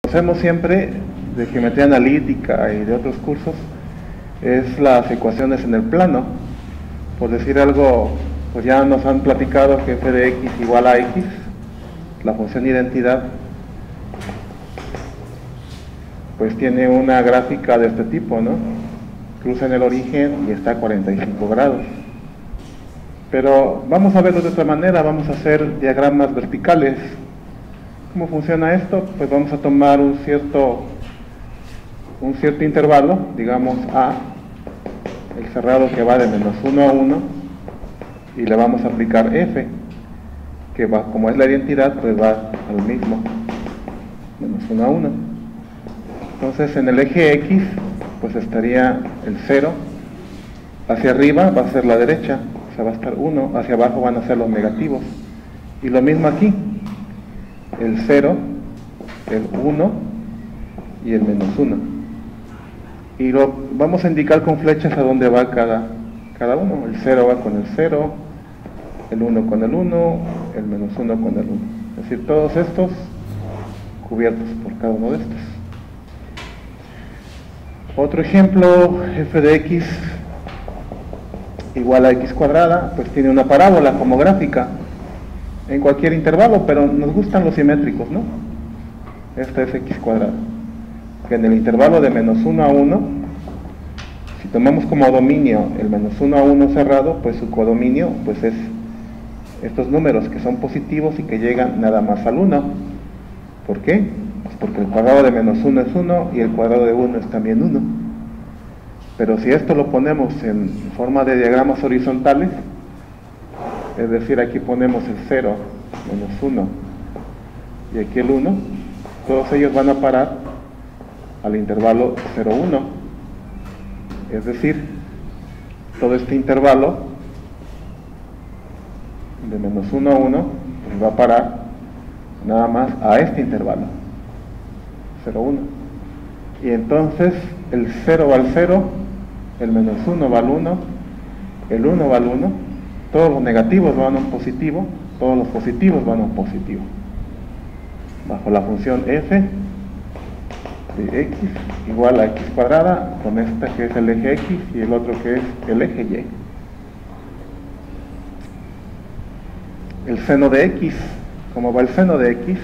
Conocemos siempre de geometría analítica y de otros cursos es las ecuaciones en el plano. Por decir algo, pues ya nos han platicado que f de x igual a x, la función identidad, pues tiene una gráfica de este tipo, ¿no? Cruza en el origen y está a 45 grados. Pero vamos a verlo de otra manera, vamos a hacer diagramas verticales. ¿Cómo funciona esto? Pues vamos a tomar un cierto intervalo, digamos A, el cerrado que va de menos 1 a 1, y le vamos a aplicar F, que va, como es la identidad, pues va al mismo, menos 1 a 1. Entonces en el eje X, pues estaría el 0, hacia arriba va a ser la derecha, o sea va a estar 1, hacia abajo van a ser los negativos, y lo mismo aquí, el 0, el 1 y el menos 1. Y lo vamos a indicar con flechas a dónde va cada uno. El 0 va con el 0, el 1 con el 1, el menos 1 con el 1. Es decir, todos estos cubiertos por cada uno de estos. Otro ejemplo, f de x igual a x cuadrada, pues tiene una parábola como gráfica en cualquier intervalo, pero nos gustan los simétricos, ¿no? Esta es x cuadrada, que en el intervalo de menos 1 a 1, si tomamos como dominio el menos 1 a 1 cerrado, pues su codominio pues es estos números que son positivos y que llegan nada más al 1. ¿Por qué? Pues porque el cuadrado de menos 1 es 1 y el cuadrado de 1 es también 1. Pero si esto lo ponemos en forma de diagramas horizontales, es decir, aquí ponemos el 0, menos 1 y aquí el 1, todos ellos van a parar al intervalo 0, 1. Es decir, todo este intervalo de menos 1 a 1 pues va a parar nada más a este intervalo 0, 1. Y entonces el 0 va al 0, el menos 1 va al 1, el 1 va al 1, todos los negativos van a un positivo, todos los positivos van a un positivo, bajo la función f de x igual a x cuadrada, con esta que es el eje x y el otro que es el eje y. El seno de x, ¿cómo va el seno de x?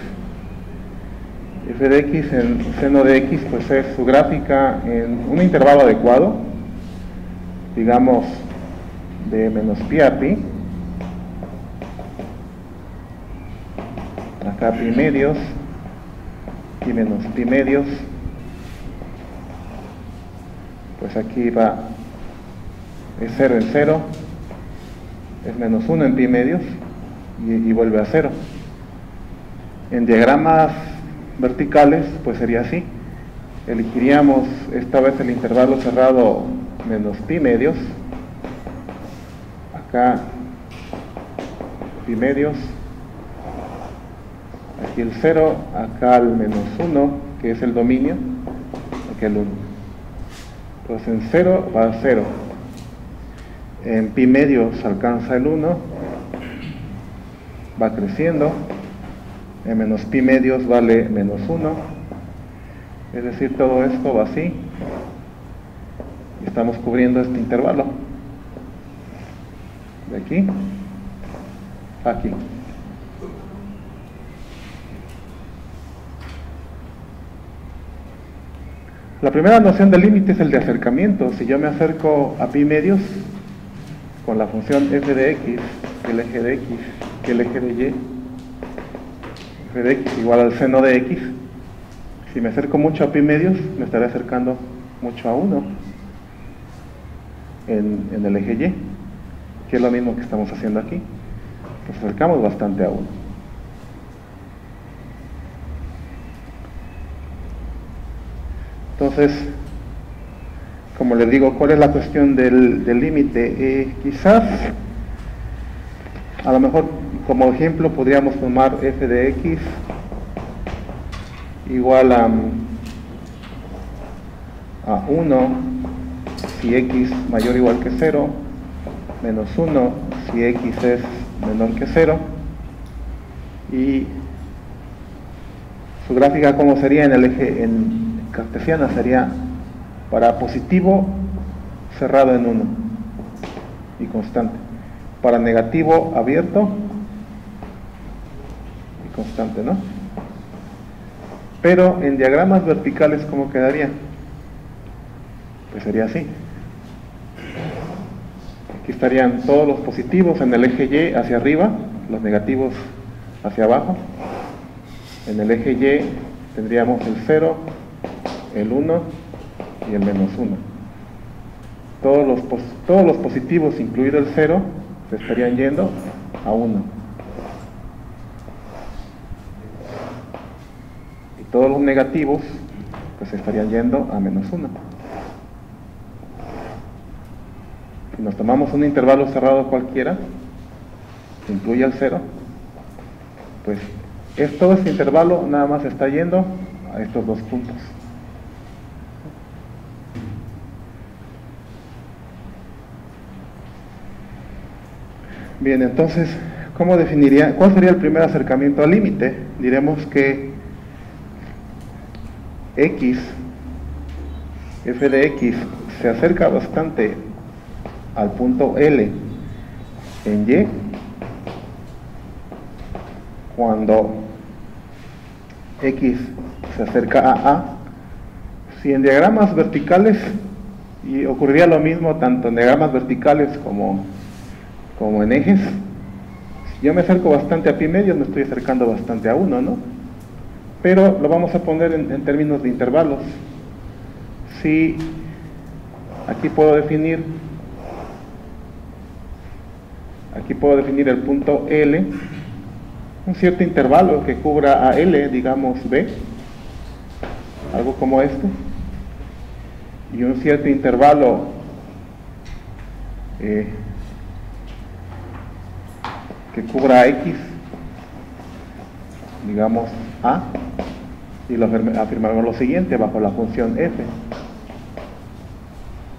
F de x en seno de x pues es su gráfica en un intervalo adecuado, digamos de menos pi a pi, acá pi medios y menos pi medios, pues aquí va, es 0 en 0, es menos 1 en pi medios y vuelve a 0. En diagramas verticales pues sería así, elegiríamos esta vez el intervalo cerrado menos pi medios, acá pi medios, aquí el 0, acá el menos 1 que es el dominio, aquí el 1. Entonces en 0 va a 0, en pi medios alcanza el 1, va creciendo, en menos pi medios vale menos 1, es decir, todo esto va así, y estamos cubriendo este intervalo, de aquí a aquí. La primera noción de límite es el de acercamiento. Si yo me acerco a pi medios con la función f de x, el eje de x, que el eje de y, f de x igual al seno de x, si me acerco mucho a pi medios, me estaré acercando mucho a 1 en el eje y, que es lo mismo que estamos haciendo aquí. Nos acercamos bastante a 1. Entonces, como les digo, ¿cuál es la cuestión del límite? Quizás, a lo mejor, como ejemplo, podríamos tomar f de x igual a 1 si x mayor o igual que 0, menos 1 si x es menor que 0, y Su gráfica, ¿cómo sería en el eje en cartesiana? Sería para positivo cerrado en 1 y constante, para negativo abierto y constante, ¿no? Pero en diagramas verticales, ¿cómo quedaría? Pues sería así. Aquí estarían todos los positivos en el eje Y hacia arriba, los negativos hacia abajo. En el eje Y tendríamos el 0, el 1 y el menos 1. Todos los positivos, incluido el 0, se estarían yendo a 1. Y todos los negativos, pues se estarían yendo a menos 1. Si nos tomamos un intervalo cerrado cualquiera, que incluya el 0, pues todo este intervalo nada más está yendo a estos dos puntos. Bien, entonces, ¿cómo definiría? ¿Cuál sería el primer acercamiento al límite? Diremos que x, f de x, se acerca bastante al punto L en Y cuando x se acerca a A. Si en diagramas verticales, y ocurriría lo mismo tanto en diagramas verticales como en ejes, si yo me acerco bastante a pi medios, me estoy acercando bastante a 1, ¿no? Pero lo vamos a poner en términos de intervalos. Si aquí puedo definir el punto L, un cierto intervalo que cubra a L, digamos B, algo como este, y un cierto intervalo que cubra a X, digamos A, y afirmamos lo siguiente bajo la función f.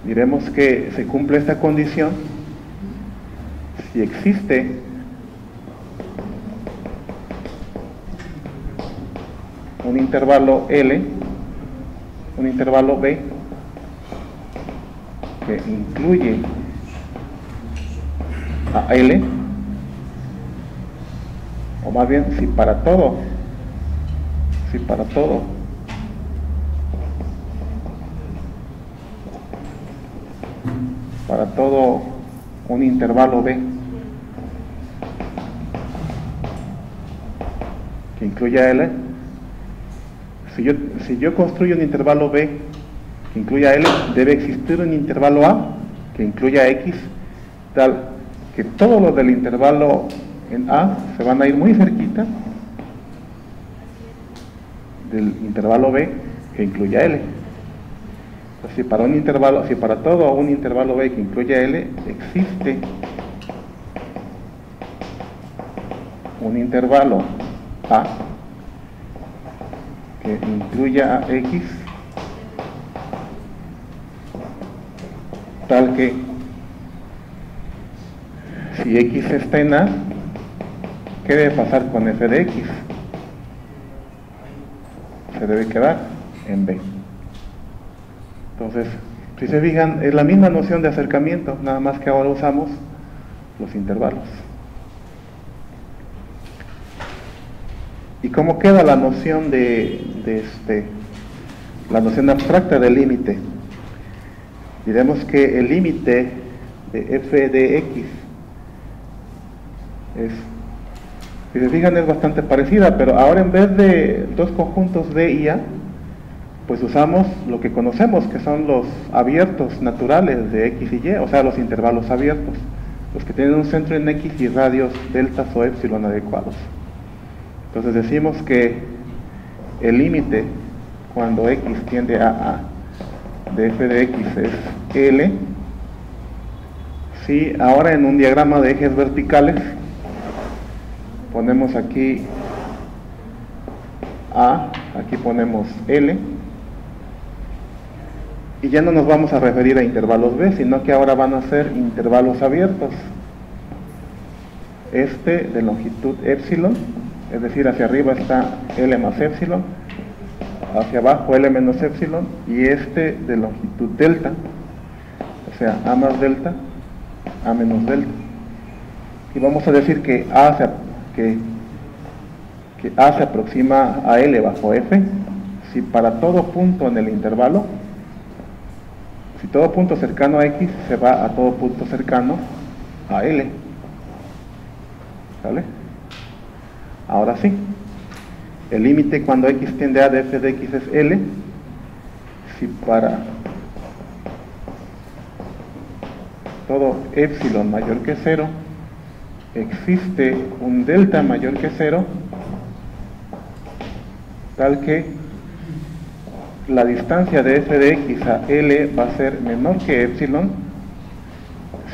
Diremos que se cumple esta condición si existe un intervalo L, un intervalo B, que incluye a L, o más bien si para todo un intervalo B que incluya L, si yo construyo un intervalo B que incluya L, debe existir un intervalo A que incluya X, tal que todos los del intervalo en A se van a ir muy cerquita del intervalo B que incluya L. Entonces, si para todo un intervalo B que incluya L existe un intervalo A que incluya a X, tal que si X está en A, ¿qué debe pasar con f de X? Se debe quedar en B. Entonces, si se fijan, es la misma noción de acercamiento, nada más que ahora usamos los intervalos. ¿Y cómo queda la noción la noción abstracta del límite? Diremos que el límite de f de X si se fijan, es bastante parecida, pero ahora en vez de dos conjuntos D y A, pues usamos lo que conocemos, que son los abiertos naturales de X y Y, o sea, los intervalos abiertos, los que tienen un centro en X y radios deltas o épsilon adecuados. Entonces decimos que el límite cuando X tiende a A de f de X es L, si ahora en un diagrama de ejes verticales ponemos aquí A, aquí ponemos L, y ya no nos vamos a referir a intervalos B, sino que ahora van a ser intervalos abiertos. Este de longitud épsilon es decir, hacia arriba está L más epsilon, hacia abajo L menos epsilon, y este de longitud delta, o sea, A más delta, A menos delta. Y vamos a decir que A se aproxima a L bajo F, si para todo punto en el intervalo, si todo punto cercano a X se va a todo punto cercano a L. ¿Sale? Ahora sí, el límite cuando X tiende a de f de X es L, si para todo epsilon mayor que 0 existe un delta mayor que 0, tal que la distancia de f de X a L va a ser menor que epsilon,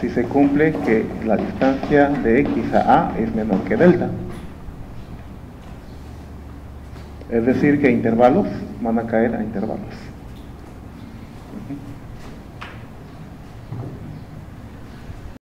si se cumple que la distancia de X a A es menor que delta. Es decir, que intervalos van a caer a intervalos.